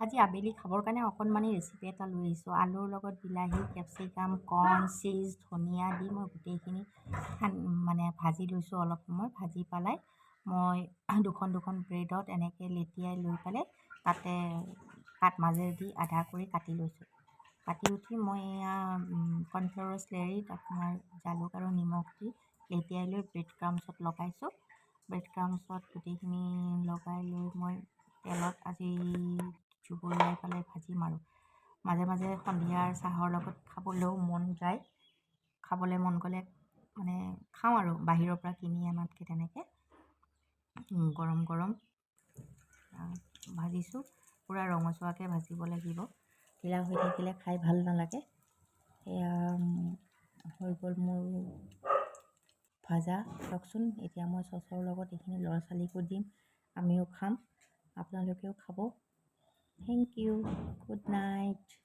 আজি আবেলি খাবৰ কাৰণে অকণমানি ৰেচিপি এটা লৈ আহিছোঁ। আলুৰ লগত বিলাহী, কেপচিকাম, কৰ্ণ, চিজ, ধনিয়া দি মই গোটেইখিনি মানে ভাজি লৈছোঁ। অলপ সময় ভাজি পেলাই মই দুখন ব্ৰেডত এনেকৈ লেটিয়াই লৈ পেলাই তাতে মাজেৰে দি আধা কৰি কাটি লৈছোঁ। কাটি উঠি মই এয়া কৰ্ণফ্লাৱাৰৰ স্লেৰিত আপোনাৰ জালুক আৰু নিমখ দি লেটিয়াই লৈ ব্ৰেড ক্ৰাম্বছত লগাইছোঁ। ব্ৰেড ক্ৰাম্বছত গোটেইখিনি লগাই লৈ মই তেলত আজি জুবুৰিয়াই পেলাই ভাজিম আৰু মাজে মাজে সন্ধিয়াৰ চাহৰ লগত খাবলৈও মন যায়। খাবলৈ মন গ'লে মানে খাওঁ আৰু বাহিৰৰ পৰা কিনি আনাতকৈ তেনেকৈ গৰম গৰম ভাজিছোঁ। পূৰা ৰঙচুৱাকৈ ভাজিব লাগিব, ঢিলা হৈ থাকিলে খাই ভাল নালাগে। এয়া হৈ গ'ল মোৰ ভাজা। চাওকচোন, এতিয়া মই চচৰ লগত এইখিনি ল'ৰা ছোৱালীকো দিম, আমিও খাম, আপোনালোকেও খাব। Thank you. Good night.